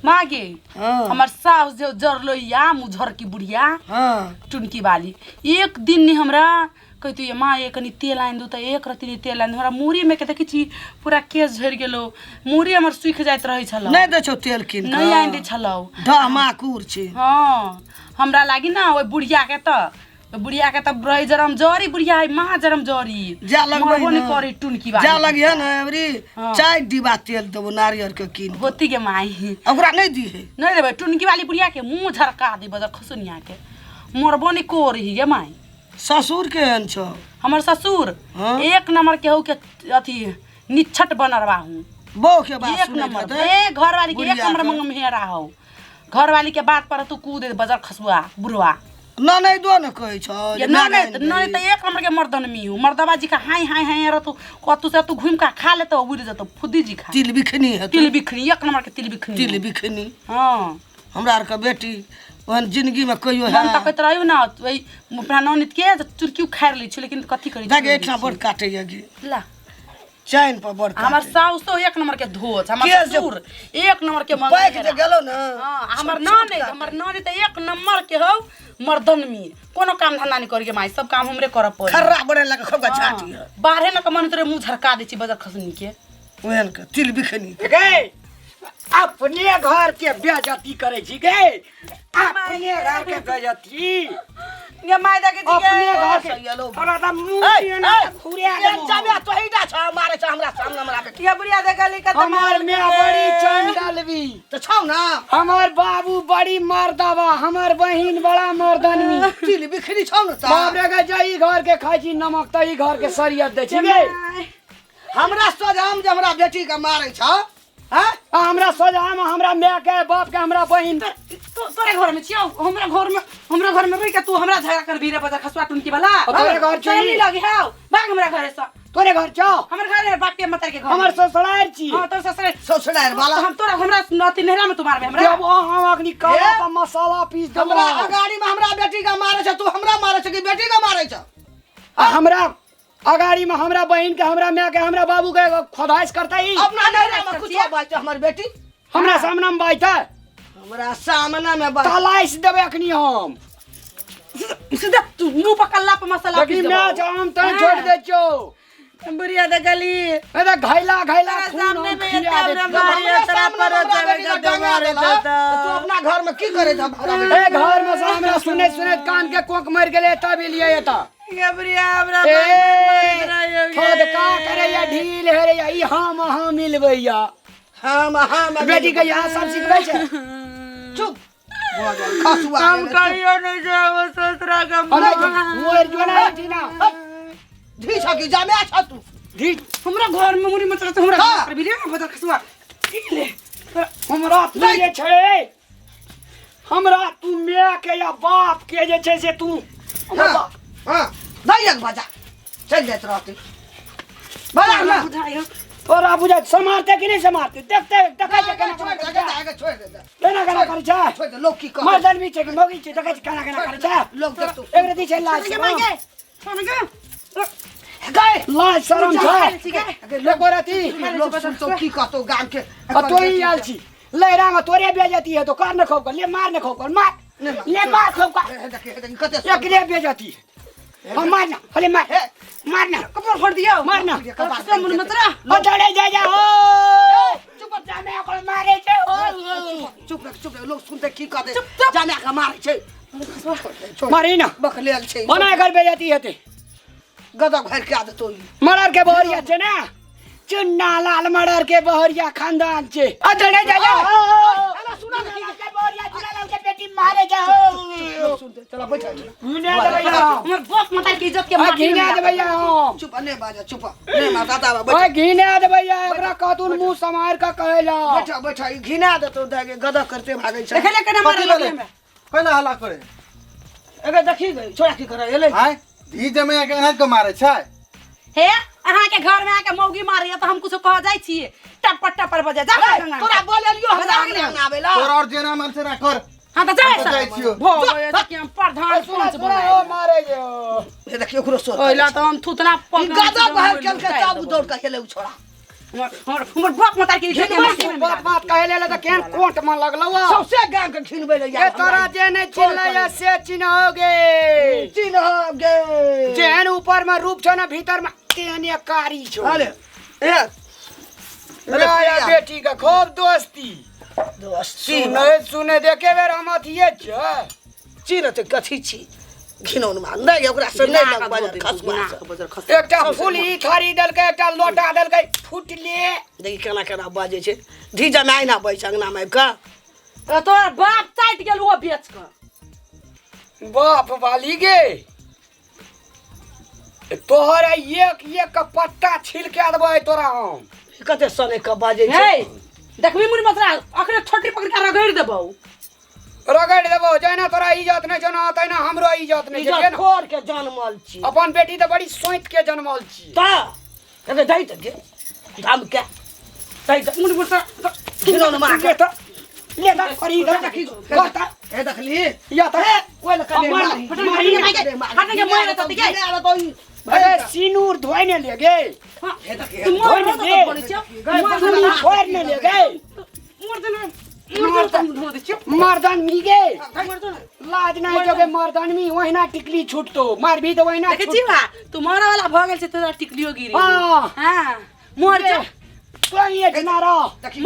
मागे हमार सास जो जरलोइया मुझर की बुढ़िया टुनकी वाली एक दिन नहीं हमरा कहतु ये माँ एक तेल आन दू तो एक रत्ती नहीं तेल आन हमरा मुरी में के देखी पूरा केस झड़ गेलो मुरी हमर सूख जात रहे छल नहीं दे छौ तेल किन नहीं आन दे छलौ धमाकुर छे हां हमरा लागी ना ओइ बुढ़िया के त रही जरम जरी बुढ़िया है माँ जरम जरी जा लगबे नहीं करे टुनकी वाली जा लगिए ना एवरी 4 डिब्बा तेल देबो नारियल के किन होती के माई ओकरा नहीं दी है नहीं देबे टुनकी वाली बुढ़िया के मुंह झरका दी बजा खसुनिया के मोरबो नहीं कोर ही गे माई ससुर केहन छौ हमर ससुर एक नंबर के हो के अथी निछट बनरवा हूं बो के बात एक नंबर ए घर वाली के एक नंबर मंग मेहरा हो घर वाली के बात पर तू कूद बजार खसुआ बुरवा ना नहीं दो न कहै छौ ये ना नहीं तो एक नंबर के मर्दन मी हूं मर्दवा जी का हाय हाय हाय रे तू कतु से तू घूम का खा ले तो उड़ जतो फुदी जी खा तिल बिखनी है तिल बिखनी एक नंबर के तिल बिखनी हां हमरा आर के बेटी ओहन जिंदगी में कहियो है मन त कहत रहयो ना वही अपना नौनित के चुरकी खार लै छ लेकिन कथि करी जाके एकटा बड़ काटे गे ला चैन पर बड़ हमर साउस तो एक नंबर के धोच हमर ससुर एक नंबर के मंग पैक जे गेलो ना हां हमर नानी त एक नंबर के हो मर्दन मी कोनो काम धंधा नहीं करिए माई सब काम हमरे करब पड़े खर्रा बड़े लगे खूब छाटी है बाहरे न कमन तोरे मुंह झरका दे छी बजार खसनी के ओहन के तिल बिखनी गे अपने घर के बेइज्जती करे छी गे अपने घर के बेइज्जती ये माई देखे छी अपने घर के हमरा त मुंह ना खुरिया ए जामे तो हिटा छ मारे छ हमरा सामने हमरा पे ये बुढ़िया देखली त हमार में बड़ी चंडलवी तो छौ ना हमार बाबू बड़ी मर्दवा हमार बहिन बड़ा मर्दनवी तिल बिखनी छौ ना बाप रे गे जई घर के खाई छी नमक तई घर के सरियत दे छी गे हमरा सोजाम जे हमरा बेटी के मारै छ हैं हमरा सोजाम हमरा माय के बाप के हमरा बहिन तोरे घर में छियौ हमरा घर में रह के तू हमरा झगड़ा कर बीरे बजा खसवा टुनकी वाला तोरे घर छी नहीं लगे हां भाग हमरा घरे से तोरे घर छौ हमर घर है बाटे मतर के घर हमर ससुराल छी हां तो ससुराल वाला हम तोरा हमरा नती नहरा में तू मारबे हमरा जब हम अग्नि काला का मसाला पीस देबो हमरा अगाड़ी में हमरा बेटी का मारै छ तू हमरा मारै छ कि बेटी का मारै छ हमरा अगाड़ी में हमरा बहन के हमरा माय के हमरा बाबू के खोदाइश करता ही अपना नहरा में कुछ बात हमर बेटी हमरा सामने में बात है हमरा सामने में बात तलाइश देबे अखनी हम सीधा तू मुंह पर कल्ला पे मसाला लेकिन मैं जाम त छोड़ दे छो बुढ़िया दे गली अरे घैला सामने में हमरा मारिया तेरा पर मारे देता तू अपना घर में की करे था ए घर में से हमरा सुने कान के कोक मार गेले तब लिए एता ये बुढ़िया हमरा खुद का करे या ढील है रे ई हम मिलबैया हम बेटी के यहाँ सब सिखबै छै चुप खसुआ हम कहियो नहीं जाओ ससुरा का मोर जोना दीना धी छ कि जामे छ तू धी हमरा घर में मुरी मतलब हमरा घर पर भी रे बजा खसवा ले हमरा तू ये छै हमरा तू माय के या बाप के जे छै से तू हां दैयक बजा चल जात रहती बड़ा ना बुझाइयो तोरा बुझा समारते कि नहीं समारते देखते देखै छै केना छोड़ दे केना करे छै छोड़ दे लोग की कह मर्दन भी छै कि मौगी छै देखै छै केना करे छै लोग देख तू एक रति छै लाज गए लाज शरम छै लोग रति लोग सुन तो की कहतो गांव के तो ही आल छी लहरा में तोरे बेइज्जती है तो कर न खौक ले मार न खौक मार ले मार खौक कते एकरे बेइज्जती हम मारना हले मारना कपर फोड़ दियो मारना कपर मुन मतरा बटड़े जा हो चुप जाने को मारे छै हो चुप लोग सुनते की कहते जाने का मारे छै मारी ना बकलेल छै बना कर बेइज्जती हेते गदा घर के आदत होई मर्डर के बहरिया छै ना चुन्ना लाल मर्डर के बहरिया खानदान छै अटड़े जा हेलो सुना के बहरिया चुन्ना लाल के बेटी मारे जा हो सुनते चला बैठ घिना दे भैया हमर बाप माता के इज्जत के मार घिना दे भैया चुप ने बाजा चुप ने माता दा बैठ ओए घिना दे भैया एकरा कातून मुंह समार का कहेला बैठ घिना दे तो दागे गदा करते भागै छै देखले केना मारले में कहला हल्ला करे एबे देखी गई छोड़ा की करे एले हाय धी जमे के अनाज को मारे छै हे अहाँ के घर में आके मौगी मारिया तो हम कुछ कह जाय छी टपर बजे जा तोरा बोललियो हमरा ना आवेला तोरा और जेना मन से ना कर हां त जाय जाय छियो भो कि हम प्रधान पंच बनाए मारे जो ये देखियो ओकरो सोच ओइला तो हम थुतना गदा बाहर केल के ताबू दौड़ के खेले छोड़ा हमर बाप मतार के बात बात कहे ले तो केन कोट में लगलो सबसे गांव के घिनबे ले ये तोरा जे नहीं चिल्लाया से चिन्होगे चिन्होगे जेहन ऊपर में रूप छ ना भीतर में तेने कारी छो अरे ए राया बेटी का खूब दोस्ती दोस्ती सुने देखे बेर हम अथिए छ चिन्ह त कथी छी घिनौन मान नहीं ओकरा से नहीं लग बाजार खसुआ एकटा फूली खरीदल के एकटा लोटा देल के फुटले देखी केना केना बाजे छै धी जमाई ना बैठ अंगना में का तोर बाप चाट गेल वो बेच के बाप वाली गे तोहरा एक का पत्ता छिल के देबै तोरा हम कते सने का बाजे छै हे देखबी मुनी मसरा अखरे छोटी पकड़ के रगड़ देबौ रगड़ देबो जैना तोरा इज्जत नहीं जना तैना हमरो इज्जत नहीं छै इज्जत खोर के जन्मल छी अपन बेटी तो बड़ी सोइत के जन्मल छी ता अबे दई त गे दाम के दई त मुनी मसरा घिनौन मान के तो ले दा खरीद देखी कहता ए देखली या त कोई लका दे हट के मार त दिखे अरे सिनूर धोइने ले गे ए देखी तू मार त पड़े छ धोइने ले गे मर्दन धो दे छ मर्दन मी गे लाज नहीं जोगे मर्दन मी वहिना टिकली छूटतो मार भी तो वहिना देखे छी बा तुम्हारा वाला भ गेल छ तोरा टिकलियो गिरी हां हां मोर जा कोई एक ना रो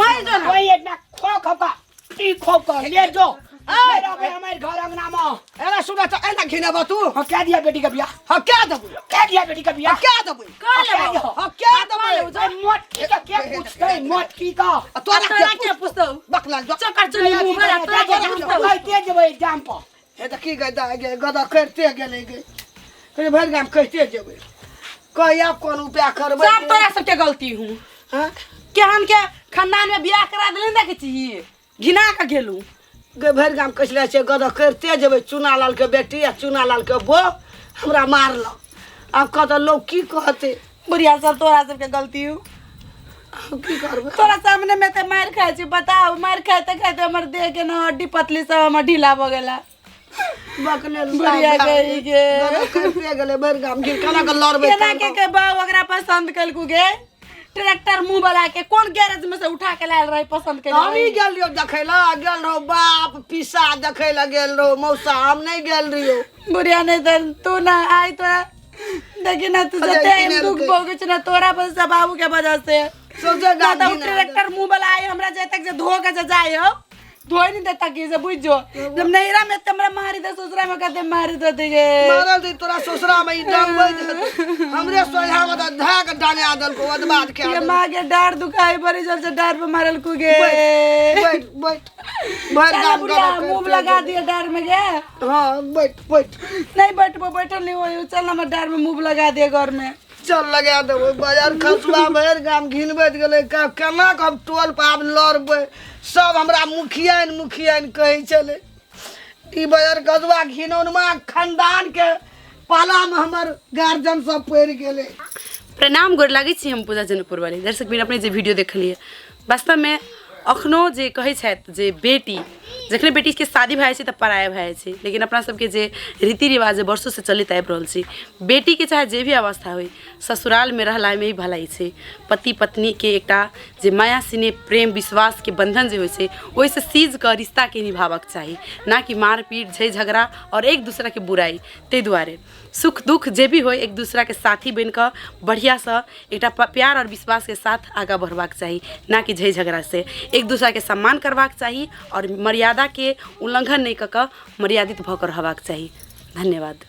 मार जो ना कोई एक ना खो खपा टी खो कर ले जो मेरा भाई हमारे घर अंगना में एला सुना त एना घिनबा तू हम क्या दिया बेटी का बियाह ह क्या दबु क्या दिया बेटी का बियाह क्या दबु का ले ह क्या दबु मोट का क्या पूछते मोट की का तोरा के पुछतो बकला जो चक्कर चली मुंह में तोरा के पुछतो कहते जेबै एग्जाम पर हे त की गदा गे गदा करते गेले गे फिर भर गाम कहते जेबै कहिया कोन उपाय करबै सब तोरा सब के गलती हूं हां केहन के खानदान में बियाह करा देले देखे छी घिना के गेलू गे भर गाम कसले छै गदा करते जेबै चुना लाल के बेटी आ चुना लाल के बो हमरा मारल अब कत लोग की कहते बुढ़िया सब तोरा सब के गलती हूं की करबै तोरा सामने में ते मार खाइ छी बताओ मार खाते खाते हमर देह के न हड्डी पतली सब हमर ढीला भ गेला बकले बुढ़िया कही के गदा करते गेले भर गाम गिर कना के लड़बै केना के बाऊ ओकरा पसंद कलकू गे ट्रैक्टर मुंह वाला के कौन गैरेज में से उठा के लायल रही पसंद के हम ही गेल रहियो देखै ला गेल रहो बाप पिसा देखै ला गेल रहो मौसा हम नहीं गेल रहियो बुढ़िया नहीं तो तू ना आई तोरा देखी ना तू जते दुख भोगे छ ना तोरा पर सब बाबू के वजह से सोचे ना गाड़ी तो ट्रैक्टर मुंह वाला आई हमरा जे तक जे धो के जाय हो धोई नहीं देता की से बुझो जब नैरा में तमरा मारी दे ससुरा में कहते मारी दे गे मारल दी तोरा ससुरा में ई डंगबै दे हमरे सोहा में धाक डाने आदल को अदबाद के ये मां के डार दुखाई बड़ी जल से डार पे मारल कु गे बैठ बैठ बैठ गाम बुढ़िया मुंह लगा दिया डार में गे हां बैठ बैठ नहीं बैठल नहीं हो चल ना मैं डार में मुंह लगा दिया घर में चल लगा देबो बाजार खसुआ भर गाम घिनबैत गेलै केना कब टोल पाब लड़बै सब हमरा मुखियान कहै छलै ई बाजार खसुआ घिनौनमा खानदान के पाला में हमर गार्जियन सब पड़ गेलै प्रणाम गोर लागै छी हम पूजा जनकपुर वाली दर्शक बिन अपने जे वीडियो देखलिए वास्तव में अखनो जे कहै छथि जे बेटी जखने बेटी के शादी भए छै तऽ पराया भए छै लेकिन अपना सबके जे रीति रिवाज जे वर्षों से चलैत आबि रहल छै बेटी के चाहे जे भी अवस्था होइ ससुराल में रहला में ही भलाई छै पति पत्नी के एकटा जे माया सिने प्रेम विश्वास के बंधन जे होइ छै ओहि से सीज के रिश्ता के निभावक चाही ना कि मारपीट झै झगड़ा और एक दूसरा के बुराई ताहि दुआरे सुख दुख जे भी हो एक दूसरा के साथी बन कर बढ़िया से एक प्यार और विश्वास के साथ आगा बढ़वाक चाहिए ना कि झै झगड़ा से एक दूसरा के सम्मान करवाक चाहिए और मर्यादा के उल्लंघन नहीं कऽ मर्यादित भऽ कऽ रहबाक चाहिए। धन्यवाद।